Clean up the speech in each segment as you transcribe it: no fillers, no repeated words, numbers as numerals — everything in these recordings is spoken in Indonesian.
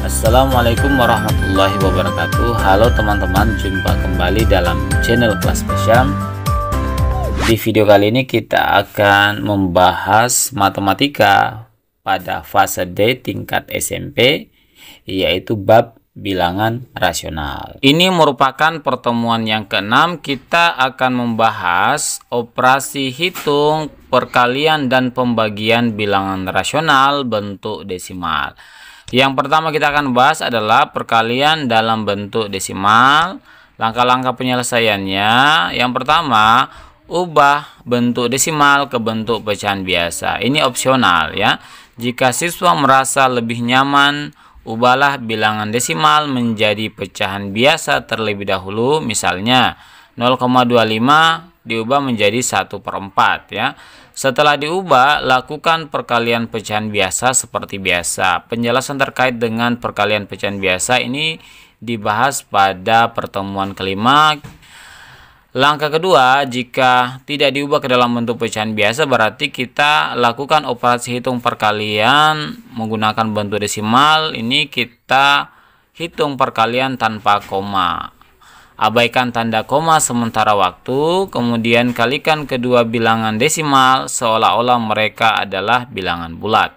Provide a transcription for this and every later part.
Assalamualaikum warahmatullahi wabarakatuh. Halo teman-teman, jumpa kembali dalam channel Kelas Spesial. Di video kali ini kita akan membahas matematika pada fase D tingkat SMP, yaitu bab bilangan rasional. Ini merupakan pertemuan yang ke-6. Kita akan membahas operasi hitung, perkalian, dan pembagian bilangan rasional bentuk desimal. Yang pertama kita akan bahas adalah perkalian dalam bentuk desimal. Langkah-langkah penyelesaiannya, yang pertama, ubah bentuk desimal ke bentuk pecahan biasa. Ini opsional ya. Jika siswa merasa lebih nyaman, ubahlah bilangan desimal menjadi pecahan biasa terlebih dahulu. Misalnya 0,25 diubah menjadi 1/4 ya. Setelah diubah, lakukan perkalian pecahan biasa seperti biasa. Penjelasan terkait dengan perkalian pecahan biasa ini dibahas pada pertemuan kelima. Langkah kedua, jika tidak diubah ke dalam bentuk pecahan biasa, berarti kita lakukan operasi hitung perkalian menggunakan bentuk desimal. Ini kita hitung perkalian tanpa koma. Abaikan tanda koma sementara waktu, kemudian kalikan kedua bilangan desimal seolah-olah mereka adalah bilangan bulat.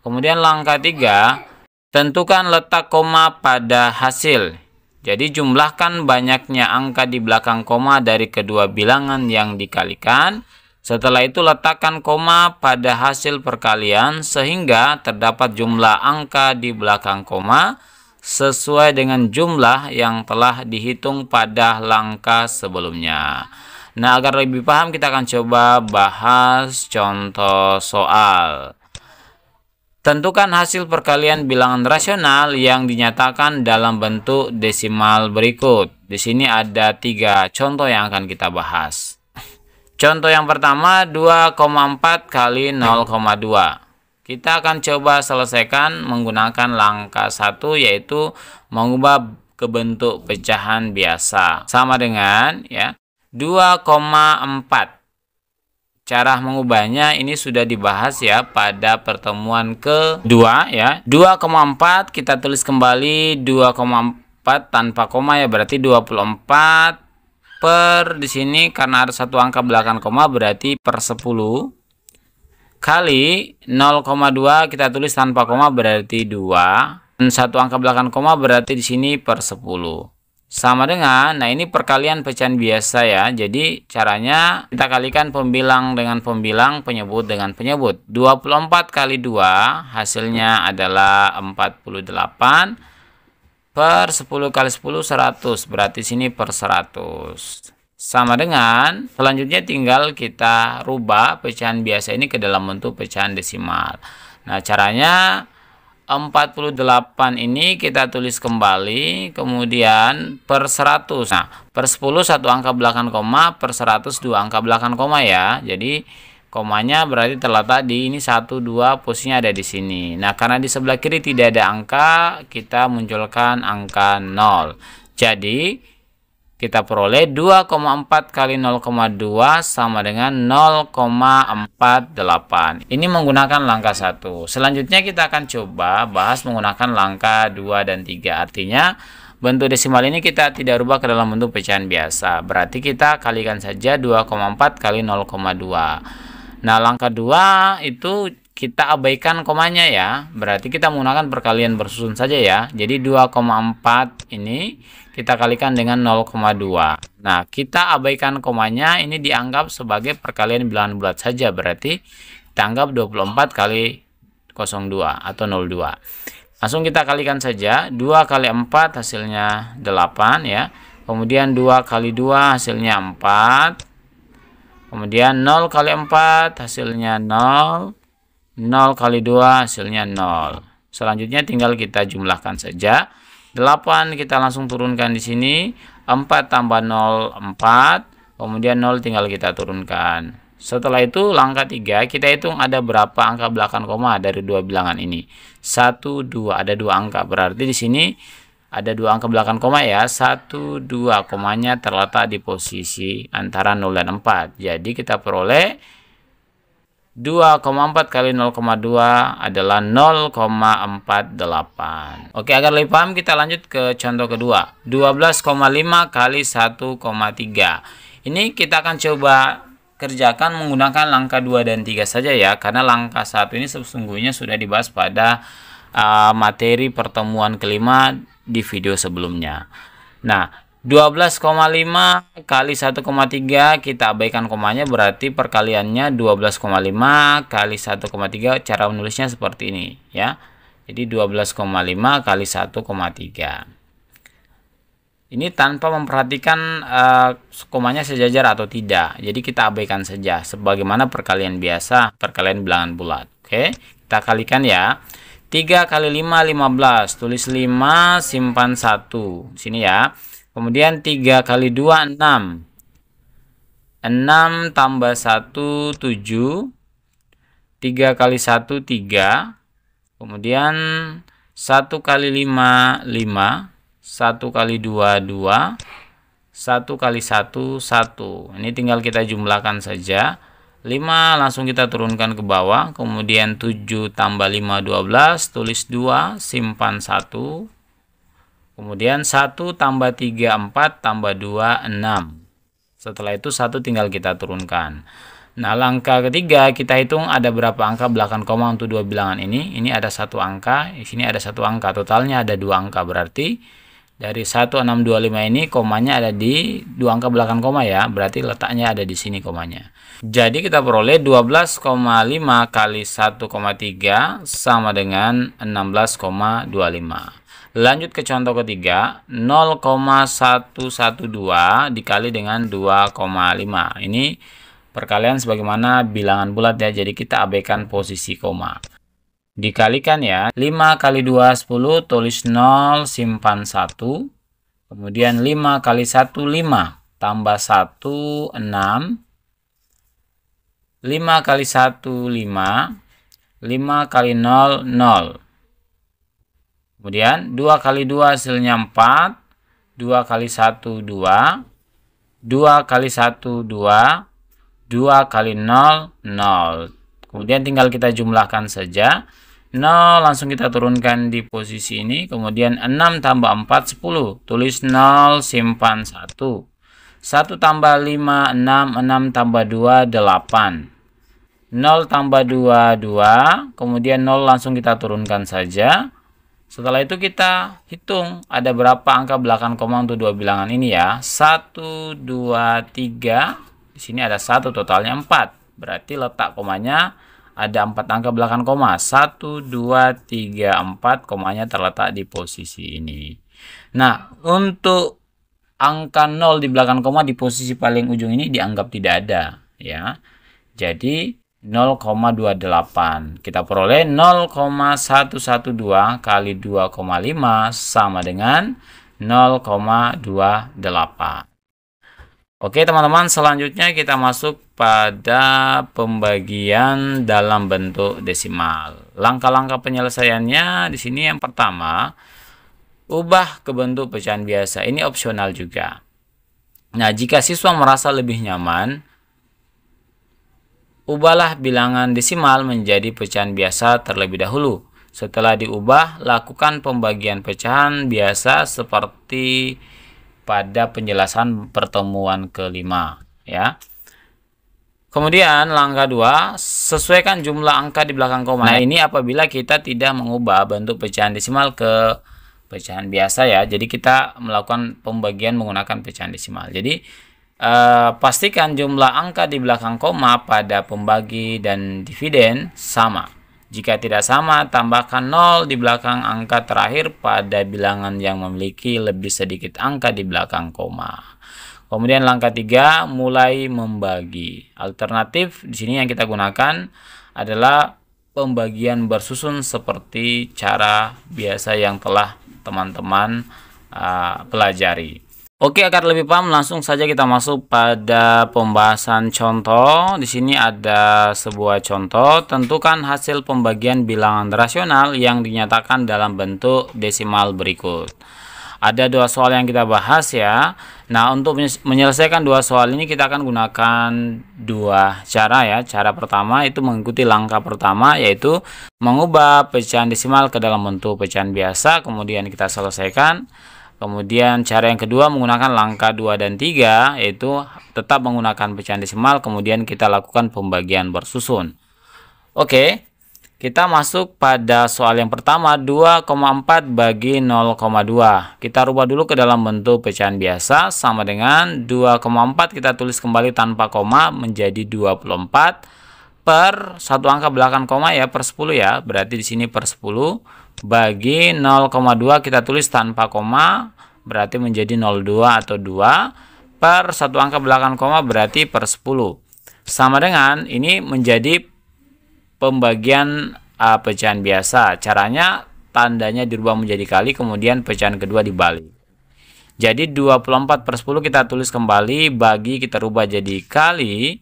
Kemudian langkah 3, tentukan letak koma pada hasil. Jadi jumlahkan banyaknya angka di belakang koma dari kedua bilangan yang dikalikan. Setelah itu letakkan koma pada hasil perkalian sehingga terdapat jumlah angka di belakang koma sesuai dengan jumlah yang telah dihitung pada langkah sebelumnya. Nah, agar lebih paham kita akan coba bahas contoh soal. Tentukan hasil perkalian bilangan rasional yang dinyatakan dalam bentuk desimal berikut. Di sini ada 3 contoh yang akan kita bahas. Contoh yang pertama, 2,4 kali 0,2. Kita akan coba selesaikan menggunakan langkah 1, yaitu mengubah ke bentuk pecahan biasa. Sama dengan ya 2,4. Cara mengubahnya ini sudah dibahas ya pada pertemuan kedua ya. 2,4 kita tulis kembali 2,4 tanpa koma ya, berarti 24 per di sini karena ada satu angka belakang koma berarti per 10 kali 0,2 kita tulis tanpa koma berarti 2 dan satu angka belakang koma berarti di sini per 10. Sama dengan, nah ini perkalian pecahan biasa ya. Jadi caranya kita kalikan pembilang dengan pembilang, penyebut dengan penyebut. 24 kali 2 hasilnya adalah 48 per 10 kali 10 100. Berarti sini per 100. Sama dengan, selanjutnya tinggal kita rubah pecahan biasa ini ke dalam bentuk pecahan desimal. Nah caranya 48 ini kita tulis kembali, kemudian per 100. Nah, per 10 satu angka belakang koma, per 100 dua angka belakang koma ya. Jadi komanya berarti terletak di ini 1 2, posisinya ada di sini. Nah, karena di sebelah kiri tidak ada angka, kita munculkan angka 0. Jadi kita peroleh 2,4 kali 0,2 sama dengan 0,48. Ini menggunakan langkah 1. Selanjutnya kita akan coba bahas menggunakan langkah 2 dan 3. Artinya bentuk desimal ini kita tidak rubah ke dalam bentuk pecahan biasa. Berarti kita kalikan saja 2,4 kali 0,2. Nah, langkah 2 itu kita abaikan komanya ya. Berarti kita menggunakan perkalian bersusun saja ya. Jadi 2,4 ini kita kalikan dengan 0,2. Nah, kita abaikan komanya, ini dianggap sebagai perkalian bilangan bulat saja. Berarti kita anggap 24 kali 02 atau 02. Langsung kita kalikan saja. 2 kali 4 hasilnya 8 ya. Kemudian 2 kali 2 hasilnya 4. Kemudian 0 kali 4 hasilnya 0. 0 kali 2 hasilnya 0. Selanjutnya tinggal kita jumlahkan saja. 8 kita langsung turunkan di sini. 4 tambah 0 4. Kemudian 0 tinggal kita turunkan. Setelah itu langkah 3 kita hitung ada berapa angka belakang koma dari dua bilangan ini. 1 2, ada 2 angka. Berarti di sini ada 2 angka belakang koma ya. 1 2, komanya terletak di posisi antara 0 dan 4. Jadi kita peroleh 2,4 kali 0,2 adalah 0,48. Oke, agar lebih paham kita lanjut ke contoh kedua. 12,5 kali 1,3. Ini kita akan coba kerjakan menggunakan langkah 2 dan 3 saja ya, karena langkah 1 ini sesungguhnya sudah dibahas pada materi pertemuan kelima di video sebelumnya. Nah, 12,5 kali 1,3 kita abaikan komanya, berarti perkaliannya 12,5 kali 1,3. Cara menulisnya seperti ini ya. Jadi 12,5 kali 1,3. Ini tanpa memperhatikan komanya sejajar atau tidak. Jadi kita abaikan saja sebagaimana perkalian biasa, perkalian bilangan bulat. Oke, kita kalikan ya. 3 kali 5 15. Tulis 5, simpan 1 sini ya. Kemudian 3 kali 2 6. 6 tambah 1 7. 3 kali 1 3. Kemudian 1 kali 5 5. 1 kali 2 2. 1 kali 1 1. Ini tinggal kita jumlahkan saja. 5 langsung kita turunkan ke bawah. Kemudian 7 tambah 5 12. Tulis 2, simpan 1. Kemudian 1 tambah 3 4 tambah 2 6. Setelah itu 1 tinggal kita turunkan. Nah, langkah ketiga kita hitung ada berapa angka belakang koma untuk dua bilangan ini. Ini ada 1 angka, di sini ada 1 angka. Totalnya ada 2 angka, berarti dari 1625 ini komanya ada di 2 angka belakang koma ya. Berarti letaknya ada di sini komanya. Jadi kita peroleh 12,5 kali 1,3 sama dengan 16,25. Lanjut ke contoh ketiga, 0,112 dikali dengan 2,5. Ini perkalian sebagaimana bilangan bulat ya, jadi kita abaikan posisi koma. Dikalikan ya, 5 kali 2 10, tulis 0, simpan 1. Kemudian 5 kali 1 5, tambah 1 6. 5 kali 1 5, 5 kali 0 0. Kemudian 2 kali 2 hasilnya 4, 2 kali 1 2, 2 kali 1 2, 2 kali 0 0. Kemudian tinggal kita jumlahkan saja. 0 langsung kita turunkan di posisi ini. Kemudian 6 tambah 4 10. Tulis 0, simpan 1. 1 tambah 5 6, 6 tambah 2 8. 0 tambah 2 2. Kemudian 0 langsung kita turunkan saja. Setelah itu kita hitung ada berapa angka belakang koma untuk dua bilangan ini ya. 1 2 3. Di sini ada 1, totalnya 4. Berarti letak komanya ada 4 angka belakang koma. 1 2 3 4, komanya terletak di posisi ini. Nah, untuk angka 0 di belakang koma di posisi paling ujung ini dianggap tidak ada ya. Jadi 0,28. Kita peroleh 0,112 kali 2,5 sama dengan 0,28. Oke teman-teman, selanjutnya kita masuk pada pembagian dalam bentuk desimal. Langkah-langkah penyelesaiannya di sini yang pertama, ubah ke bentuk pecahan biasa. Ini opsional juga. Nah, jika siswa merasa lebih nyaman, ubahlah bilangan desimal menjadi pecahan biasa terlebih dahulu. Setelah diubah, lakukan pembagian pecahan biasa seperti pada penjelasan pertemuan kelima ya. Kemudian langkah 2, sesuaikan jumlah angka di belakang koma. Nah, ini apabila kita tidak mengubah bentuk pecahan desimal ke pecahan biasa ya. Jadi kita melakukan pembagian menggunakan pecahan desimal. Jadi pastikan jumlah angka di belakang koma pada pembagi dan dividen sama. Jika tidak sama, tambahkan 0 di belakang angka terakhir pada bilangan yang memiliki lebih sedikit angka di belakang koma. Kemudian langkah 3, mulai membagi. Alternatif di sini yang kita gunakan adalah pembagian bersusun seperti cara biasa yang telah teman-teman pelajari. Oke, agar lebih paham langsung saja kita masuk pada pembahasan contoh. Di sini ada sebuah contoh, tentukan hasil pembagian bilangan rasional yang dinyatakan dalam bentuk desimal berikut. Ada dua soal yang kita bahas ya. Nah, untuk menyelesaikan dua soal ini kita akan gunakan dua cara ya. Cara pertama itu mengikuti langkah pertama, yaitu mengubah pecahan desimal ke dalam bentuk pecahan biasa, kemudian kita selesaikan. Kemudian cara yang kedua menggunakan langkah 2 dan 3, yaitu tetap menggunakan pecahan desimal, kemudian kita lakukan pembagian bersusun. Oke. Kita masuk pada soal yang pertama, 2,4 bagi 0,2. Kita rubah dulu ke dalam bentuk pecahan biasa, sama dengan 2,4 kita tulis kembali tanpa koma menjadi 24 per satu angka belakang koma ya, per 10 ya. Berarti di sini per 10 bagi 0,2 kita tulis tanpa koma, berarti menjadi 0,2 atau 2 per satu angka belakang koma, berarti per 10. Sama dengan ini menjadi pembagian pecahan biasa. Caranya tandanya dirubah menjadi kali, kemudian pecahan kedua dibalik. Jadi 24 per 10 kita tulis kembali, bagi kita rubah jadi kali,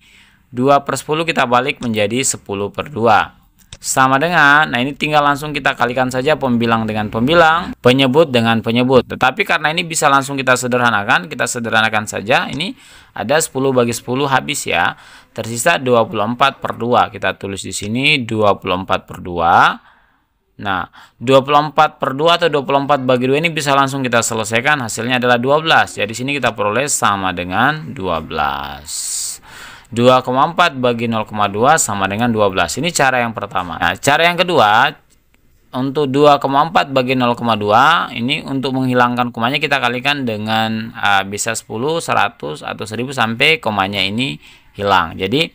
2 per 10 kita balik menjadi 10 per 2. Sama dengan, nah ini tinggal langsung kita kalikan saja pembilang dengan pembilang, penyebut dengan penyebut. Tetapi karena ini bisa langsung kita sederhanakan saja. Ini ada 10 bagi 10 habis ya. Tersisa 24 per 2. Kita tulis di sini 24 per 2. Nah, 24 per 2 atau 24 bagi 2 ini bisa langsung kita selesaikan. Hasilnya adalah 12. Jadi sini kita peroleh sama dengan 12. 2,4 bagi 0,2 sama dengan 12. Ini cara yang pertama. Nah, cara yang kedua, untuk 2,4 bagi 0,2 ini untuk menghilangkan komanya kita kalikan dengan bisa 10, 100 atau 1000 sampai komanya ini hilang. Jadi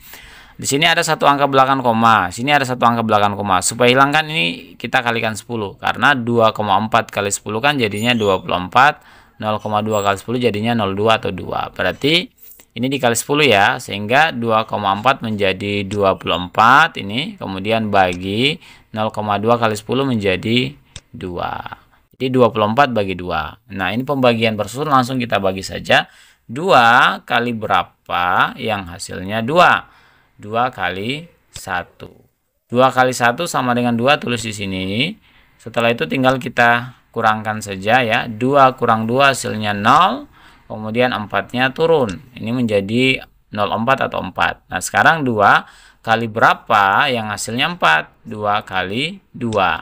di sini ada satu angka belakang koma, sini ada satu angka belakang koma. Supaya hilangkan ini kita kalikan 10, karena 2,4 kali 10 kan jadinya 24, 0,2 kali 10 jadinya 02 atau 2. Berarti ini dikali 10 ya, sehingga 2,4 menjadi 24 ini, kemudian bagi 0,2 kali 10 menjadi 2. Jadi 24 bagi 2. Nah, ini pembagian bersusun, langsung kita bagi saja. 2 kali berapa yang hasilnya 2? 2 kali 1. 2 kali 1 sama dengan 2, tulis di sini. Setelah itu tinggal kita kurangkan saja ya. 2 kurang 2 hasilnya 0. Kemudian 4-nya turun. Ini menjadi 0,4 atau 4. Nah, sekarang 2 kali berapa yang hasilnya 4? 2 kali 2.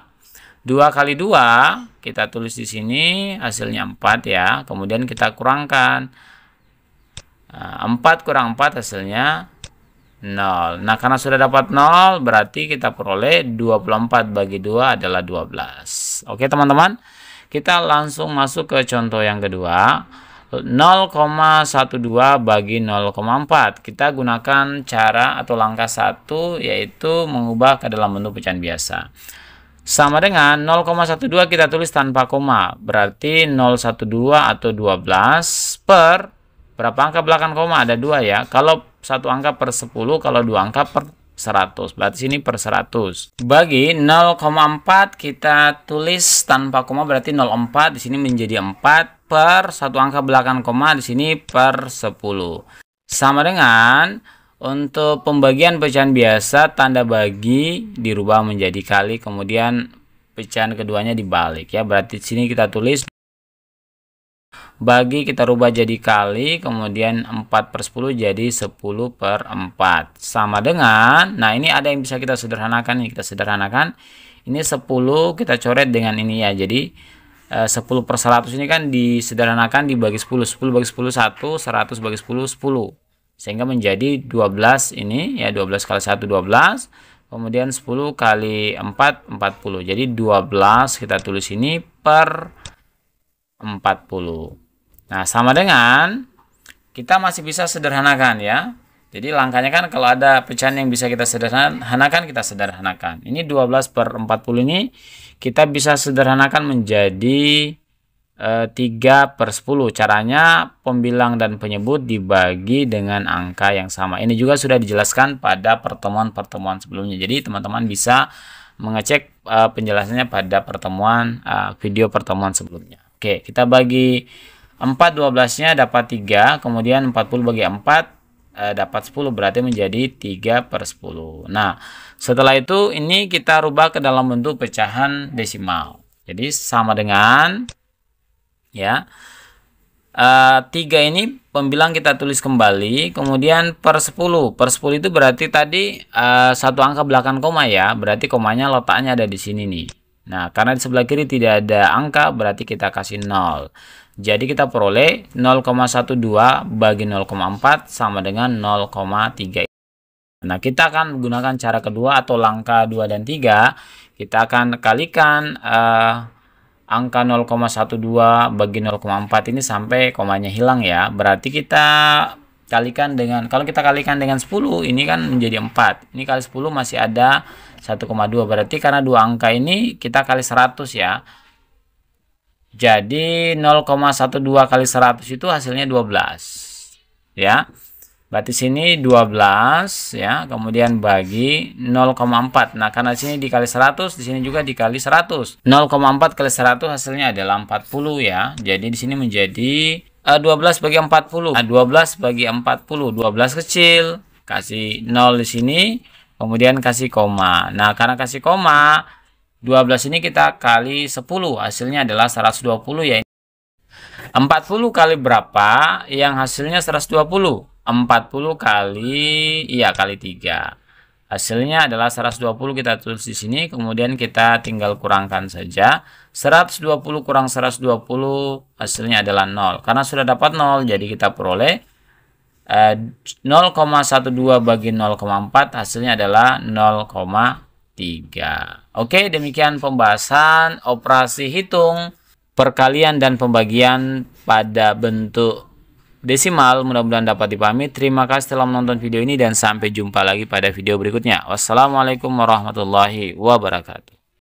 2 kali 2 kita tulis di sini hasilnya 4 ya. Kemudian kita kurangkan. Nah, 4 kurang 4 hasilnya 0. Nah, karena sudah dapat 0 berarti kita peroleh 24 bagi 2 adalah 12. Oke, teman-teman. Kita langsung masuk ke contoh yang kedua. 0,12 bagi 0,4. Kita gunakan cara atau langkah 1, yaitu mengubah ke dalam bentuk pecahan biasa. Sama dengan 0,12 kita tulis tanpa koma, berarti 0,12 atau 12 per berapa angka belakang koma? Ada 2 ya. Kalau satu angka per 10, kalau 2 angka per 100, berarti sini per 100. Bagi 0,4 kita tulis tanpa koma, berarti 0,4 di sini menjadi 4 per satu angka belakang koma, di sini per 10. Sama dengan untuk pembagian pecahan biasa, tanda bagi dirubah menjadi kali, kemudian pecahan keduanya dibalik ya. Berarti di sini kita tulis bagi kita rubah jadi kali, kemudian 4 per 10 jadi 10 per 4. Sama dengan, nah ini ada yang bisa kita sederhanakan, ini kita sederhanakan. Ini 10 kita coret dengan ini ya. Jadi 10 per 100 ini kan disederhanakan dibagi 10. 10 bagi 10 1, 100 bagi 10 10. Sehingga menjadi 12 ini ya, 12 kali 1 12. Kemudian 10 kali 4 40. Jadi 12 kita tulis ini per 40. Nah, sama dengan kita masih bisa sederhanakan ya. Jadi langkahnya kan kalau ada pecahan yang bisa kita sederhanakan, kita sederhanakan. Ini 12 per 40 ini kita bisa sederhanakan menjadi 3 per 10. Caranya pembilang dan penyebut dibagi dengan angka yang sama. Ini juga sudah dijelaskan pada pertemuan-pertemuan sebelumnya. Jadi teman-teman bisa mengecek penjelasannya pada video pertemuan sebelumnya. Oke, kita bagi 4 12-nya dapat 3, kemudian 40 bagi 4 dapat 10, berarti menjadi 3 per 10. Nah, setelah itu ini kita rubah ke dalam bentuk pecahan desimal. Jadi sama dengan ya. 3 ini pembilang kita tulis kembali, kemudian per 10. Per 10 itu berarti tadi satu angka belakang koma ya, berarti komanya letaknya ada di sini nih. Nah, karena di sebelah kiri tidak ada angka, berarti kita kasih 0. Jadi kita peroleh 0,12 bagi 0,4 sama dengan 0,3. Nah, kita akan gunakan cara kedua atau langkah 2 dan 3. Kita akan kalikan angka 0,12 bagi 0,4 ini sampai komanya hilang ya. Berarti kita kalikan dengan, kalau kita kalikan dengan 10 ini kan menjadi 4. Ini kali 10 masih ada 1,2. Berarti karena dua angka ini kita kali 100 ya. Jadi 0,12 kali 100 itu hasilnya 12 ya. Berarti sini 12 ya, kemudian bagi 0,4. Nah, karena sini dikali 100, di sini juga dikali 100. 0,4 kali 100 hasilnya adalah 40 ya. Jadi di sini menjadi 12 bagi 40. Nah, 12 bagi 40, 12 kecil, kasih 0 di sini, kemudian kasih koma. Nah, karena kasih koma, 12 ini kita kali 10, hasilnya adalah 120 ya. 40 kali berapa? Yang hasilnya 120. 40 kali, iya, kali 3. Hasilnya adalah 120, kita tulis di sini, kemudian kita tinggal kurangkan saja. 120 kurang 120 hasilnya adalah 0. Karena sudah dapat 0, jadi kita peroleh 0,12 bagi 0,4 hasilnya adalah 0,3. Oke, demikian pembahasan operasi hitung perkalian dan pembagian pada bentuk desimal. Mudah-mudahan dapat dipahami. Terima kasih telah menonton video ini dan sampai jumpa lagi pada video berikutnya. Wassalamualaikum warahmatullahi wabarakatuh.